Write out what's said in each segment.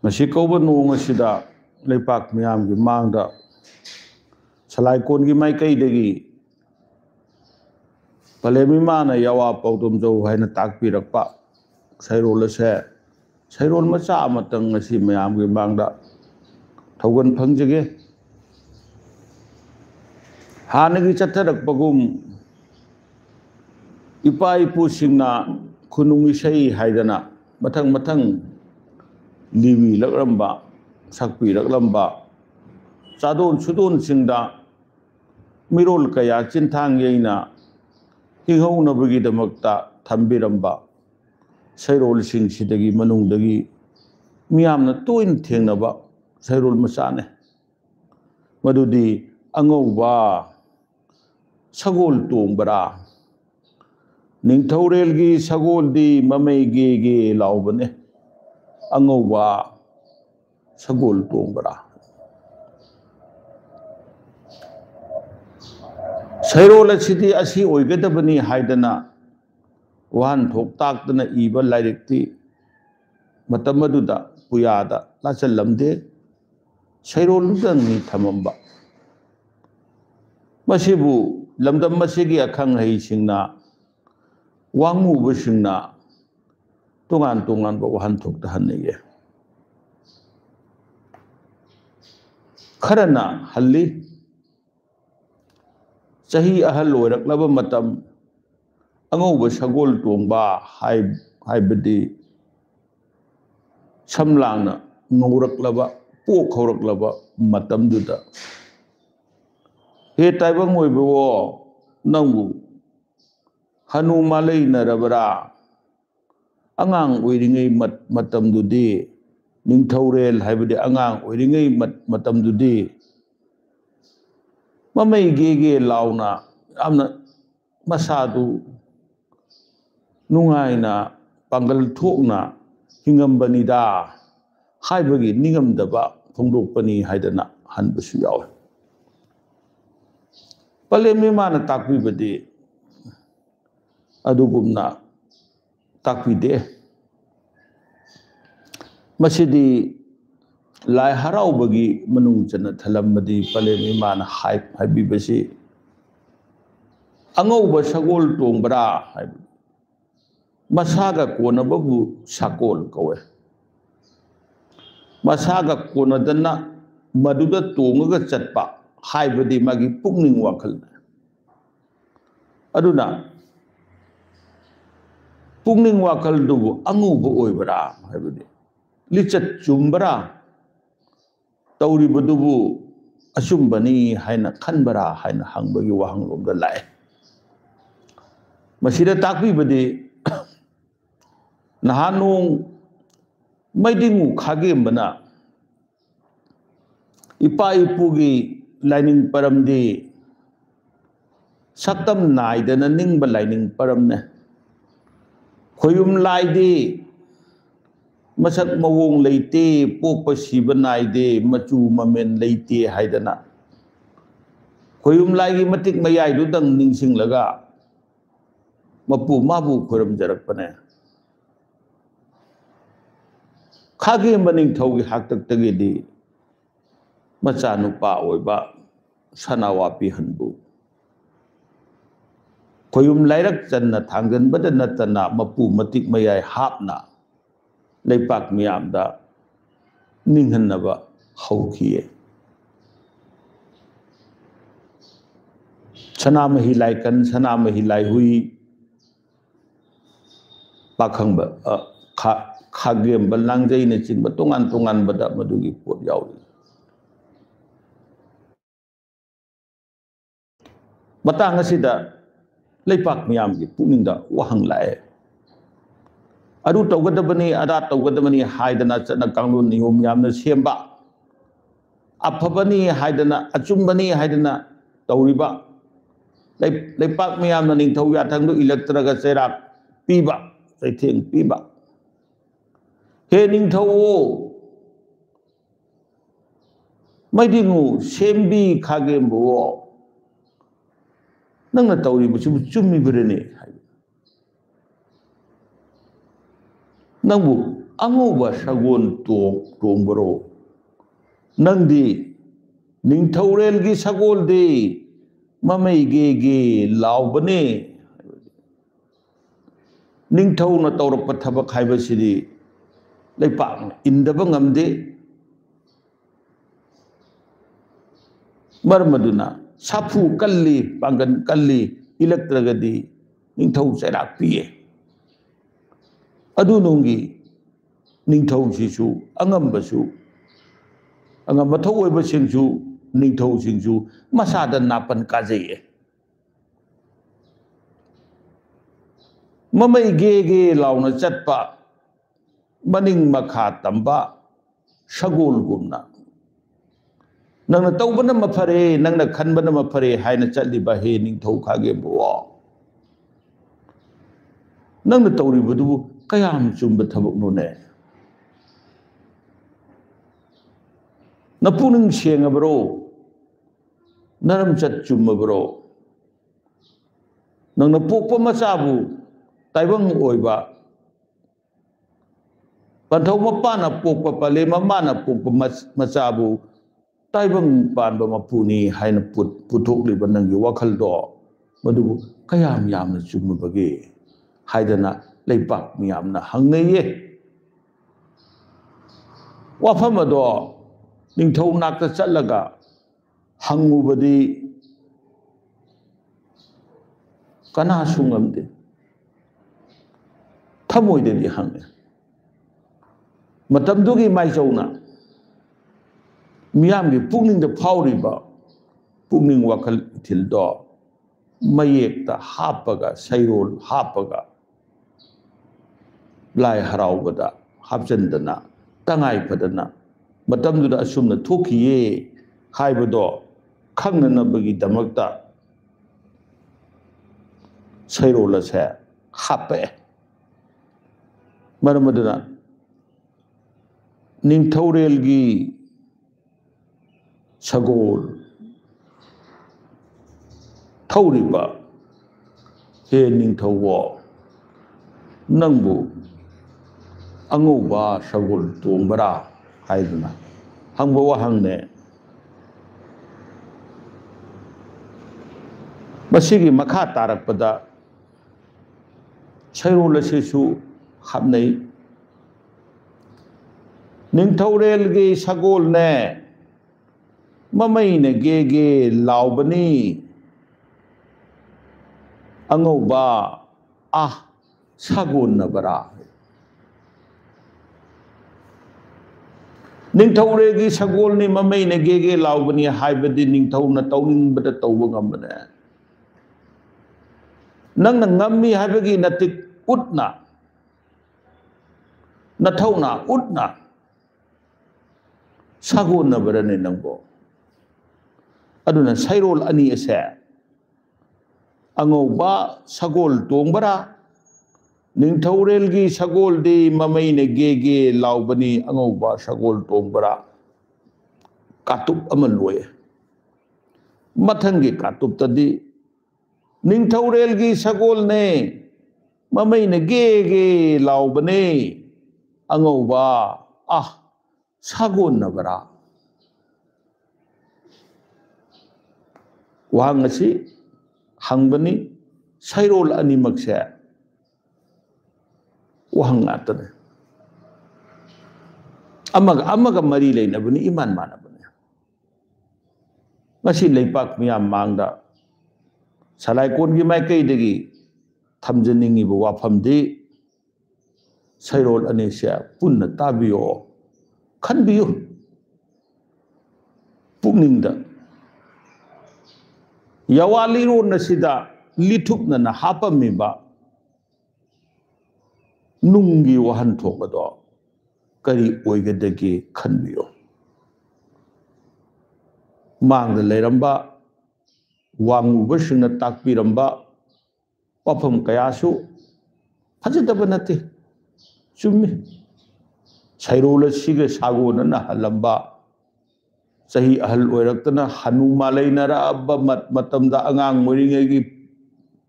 Masi kauba nong asida leipak miyam gi mangda salai kon gi mai kai degi palemi mana yawa pautum jo haina takpirakpa sairol ase sairol macha amatang ngasi miyam gi mangda thaugan phangjage hanagi chatharakpagum ipa ipu singna khunung isai haidana mathang liwi lakramba sakpi raklamba chadon sudon singda mirol kaya chinthang yeina hinghaunabagi damakta thambiramba sairol sing sidagi manungdagi miyamna toin thengnaba sairol machane madudi angauba sagol tongbara ningthaurelgi sagoldi mamai ge laubane angauba sagol tongbara sairol asidi asi oigadabani haidana wahan thok taktana iba lairikti matamaduda puyada lachalamde sairol dangni thamamba masibu lamdam masigi akhang hai singna wangmu basingna tongan ba wahan thok ta hanne kharana halli chahi ahal loiraklaba matam angauba sagol tongba haibadi samlangna nguraklaba pokhawraklaba matamduda he taibang oibo nangbu hanu malai narabara angang oiringai matamdudi ningthaurel haibadi angang oiringai matamdudi mamai ge launa amna masadu nungaina pangal thokna hingambanida haibagi ningamdaba phongdokpani haidana hanbasu yawe palemi mana takpibadi adugumna takpide masidi lai haraubagi manung chana thalambadi palemi mana haibibasi angauba sagol tongbara haibi masaga konababu sakol kawe masaga konadana maduda tongaga chatpa haibadi magi pukning wakal aduna pukning wakal dubu anguba oibara haibadi lichat chumbara tauribadubu asumbani haina khanbara haina hangbagi wahanglomda lae masida takpibadi nahanung maidingu khagembana ipa ipugi lining paramdi saktam naidana ningba lining paramne khoyum laidi masak mawong leite pokpa siba naide machu mamen leite haidana khoyum laigi matik mayai dudang ningsinglaga mapu mabu khoram jarakpane khage maning thaugi haktak tagedi macha nupa oiba sanawapi hanbu khoyum lairak channa thanggan bada natana mapu matik mayai hapna leipak miyamda ninghannaba haukiye sanamahi laikan sanamahi laihui pakhangba khagem balangjai na chingba tongan bada madugi pot yawi matang asida leipak miyamgi pukningda wahang lae adu tawgadabani ada tawgadabani haidana chana kanglun niyom yamna semba afabani haidana achumbani haidana tawriba leipak miyamna ningthau yathangdu electraga cherak piba chaitheng piba he ningthau maidingu sembi khagembo nangna tawribu chummi birene nangbu angauba sagon tongbaro nangdi ningthaurel gi sagol de mamai ge laubane ningthau na tawrapa thabak haibasidi leipak indaba ngamde marmaduna sapu kalli pangan kalli ilektragadi ningthau serak piye adu nungi ningthau sisu angambasu angamba thau oiba singsu ningthau singsu masada napan kajaye mamai ge launa chatpa maning makha tamba sagol gumna nangna tawbana mafare nangna khanbana mafare haina chatliba he ningthau khage bo nangna tawribudu kayam chumba thabuk no ne napuning sengabro naram chat chumabro nangna pokpa masabu taibang oiba panthau mapana pokpa pale mamana pokpa masabu taibang panba mapuni haina puthokliba nangi wakhal do madu kayam yamna chumabage haidana leipak miyamna hangneye wafam ado ningthau nakta chatlaga hangubadi kana sungamde thamoidedi hangne matamdugi maijauna miyamgi pukningda phauriba pukning wakhal ithildo mayekta hapaga sairol hapaga lai haraubada hapjandana tangai padana matamduda asumna thokiye haibado khangnanabagi damakta sairol ase hape maramaduna ningthaurelgi sagol thauriba he ningthawo nangbu angauba sagol tongbara haiduna hangba wahangne masigi makha tarakpada sairol asisu hapnai ningthaurelgi sagol ne mamai ne ge laubani angauba sagon na bara ningthaurelgi sagol ni mamai ne ge laubani haibadi ningthau na tawningbada tawba ngambane nangna ngammi haibagi natik utna nathauna utna sagon na barane nangbo aduna sairol ani ase angauba sagol tongbara ningthaurelgi sagol de mamai ne ge laubani angauba sagol tongbara katup amaloi mathangi katup tadi ningthaurelgi sagol ne mamai ne ge laubani angauba sagon na bara wahang asi hangbani sairol ani makse wahang atane amaga mari leinabani iman manabani ngasi leipak miyam mangda salai kongi mai kai degi thamjaningi bo wafamdi sairol ani se punna tabiyo khanbiyo pukningda yawali ro nasida lithupna na hapamiba nungi wahan thokado kari oigadagi khanbiyo mangda leiramba wangubasingna takpiramba wafam kayasu fajadaba nate chummi sairol asiga sagona na halamba sahi ahal oiraktana hanu malainara abba matamda angang moringegi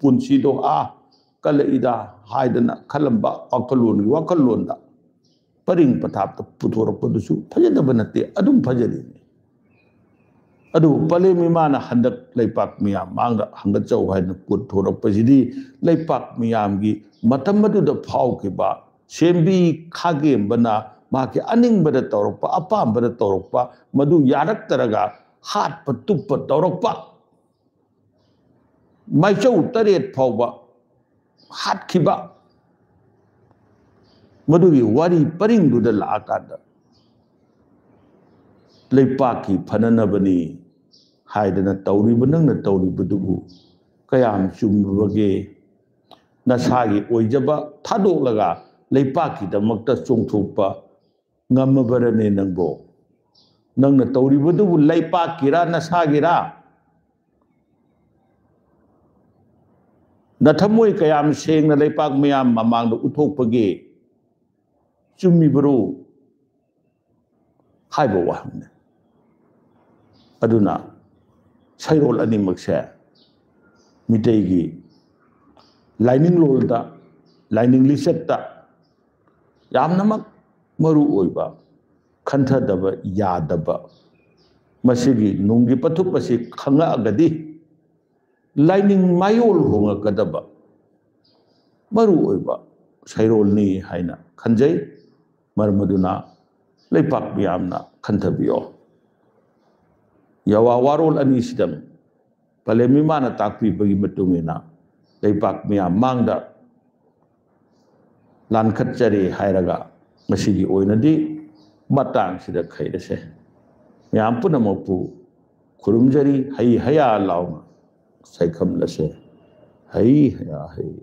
punsi do kalaida haidana kalamba wakalonda ꯄꯔꯤꯡ ꯄꯊꯥꯞꯇ ꯄꯨꯊꯣꯔꯛꯄꯗꯨꯁꯨ ꯐꯖꯗꯕ ꯅꯠꯇꯦ ꯑꯗꯨꯝ ꯐꯖꯔꯤꯅꯤ ꯑꯗꯨ ꯄꯂꯦꯝ ꯏꯃꯥꯅ ꯍꯟꯗꯛ ꯂꯩꯄꯥꯛ ꯃꯤꯌꯥꯝ ꯃꯥꯡꯗ ꯍꯪꯒꯠꯆꯧ ꯍꯥꯏꯅ ꯄꯨꯊꯣꯔꯛꯄꯁꯤꯗꯤ ꯂꯩꯄꯥꯛ ꯃꯤꯌꯥꯝꯒꯤ ꯃꯇꯝ ꯑꯗꯨꯗ ꯐꯥꯎꯈꯤꯕ ꯁꯦꯝꯕꯤ ꯈꯥꯒꯦꯝꯕꯅ ꯃꯍꯥꯛꯀꯤ ꯑꯅꯤꯡꯕꯗ ꯇꯧꯔꯛꯄ ꯑꯄꯥꯝꯕꯗ ꯇꯧꯔꯛꯄ ꯃꯗꯨ ꯌꯥꯔꯛꯇ꯭ꯔꯒ ꯍꯥꯠꯄ ꯇꯨꯞꯄ ꯇꯧꯔꯛꯄ ꯃꯥꯏꯆꯧ 8 ꯐꯥꯎꯕ ꯍꯥꯠꯈꯤꯕ ꯃꯗꯨꯒꯤ ꯋꯥꯔꯤ ꯄꯔꯤꯡꯗꯨꯗ ꯂꯥꯛꯑꯀꯥꯟꯗ ꯂꯩꯄꯥꯛꯀꯤ ꯐꯅꯅꯕꯅꯤ ꯍꯥꯏꯗꯅ ꯇꯧꯔꯤꯕ ꯅꯪꯅ ꯇꯧꯔꯤꯕꯗꯨꯕꯨ ꯀꯌꯥꯝ ꯆꯨꯝꯕꯒꯦ ꯅꯁꯥꯒꯤ ꯑꯣꯏꯖꯕ ꯊꯥꯗꯣꯛꯂꯒ ꯂꯩꯄꯥꯛꯀꯤꯗꯃꯛꯇ ꯆꯣꯡꯊꯣꯛꯄ ꯉꯝꯃꯕꯔꯅꯦ ꯅꯪꯕꯣ ꯅꯪꯅ ꯇꯧꯔꯤꯕꯗꯨꯕꯨ ꯂꯩꯄꯥꯛꯀꯤꯔ ꯅꯁꯥꯒꯤꯔ ꯅꯊꯃꯣꯏ ꯀꯌꯥꯝ ꯁꯦꯡꯅ ꯂꯩꯄꯥꯛ ꯃꯌꯥꯝ ꯃꯃꯥꯡꯗ ꯎꯠꯊꯣꯛꯄꯒꯦ ꯆꯨꯝꯃꯤꯕꯔꯣ ꯍꯥꯏꯕ ꯋꯥꯍꯪꯅꯤ ꯑꯗꯨꯅ ꯁꯩꯔꯣꯜ ꯑꯅꯤꯃꯛꯁꯦ ꯃꯤꯇꯩꯒꯤ ꯂꯥꯏꯅꯤꯡꯂꯣꯜꯗ ꯂꯥꯏꯅꯤꯡ ꯂꯤꯆꯠꯇ ꯌꯥꯝꯅꯃꯛ ꯃꯔꯨ ꯑꯣꯏꯕ ꯈꯟꯊꯗꯕ ꯌꯥꯗꯕ ꯃꯁꯤꯒꯤ ꯅꯨꯡꯒꯤ ꯄꯊꯨꯞ ꯑꯁꯤ ꯈꯪꯉꯛꯑꯒꯗꯤ ꯂꯥꯏꯅꯤꯡ ꯃꯥꯌꯣꯜ ꯍꯣꯡꯉꯛꯀꯗꯕ ꯃꯔꯨ ꯑꯣꯏꯕ ꯁꯩꯔꯣꯜꯅꯤ ꯍꯥꯏꯅ ꯈꯟꯖꯩ ꯃꯔꯝ ꯑꯗꯨꯅ ꯂꯩꯄꯥꯛ ꯃꯤꯌꯥꯝꯅ ꯈꯟꯊꯕꯤꯌꯣ ꯌꯥꯋꯥ ꯋꯥꯔꯣꯜ ꯑꯅꯤꯁꯤꯗꯪ ꯄꯂꯦꯝ ꯏꯃꯥꯅ ꯇꯥꯛꯄꯤꯕꯒꯤ ꯃꯇꯨꯡ ꯏꯟꯅ ꯂꯩꯄꯥꯛ ꯃꯤꯌꯥꯝ ꯃꯥꯡꯗ ꯂꯥꯟꯈꯠꯆꯔꯦ ꯍꯥꯏꯔꯒ ꯉꯁꯤꯒꯤ ꯑꯣꯏꯅꯗꯤ ꯃꯇꯥꯡꯁꯤꯗ ꯈꯩꯔꯁꯦ ꯃꯌꯥꯝ ꯄꯨꯝꯅꯃꯛꯄꯨ ꯈꯨꯔꯨꯝꯖꯔꯤ ꯍꯩ ꯍꯌꯥ ꯂꯥꯎꯅ ꯁꯩꯈꯝꯂꯁꯦ ꯍꯩ ꯍꯌꯥ ꯍꯩ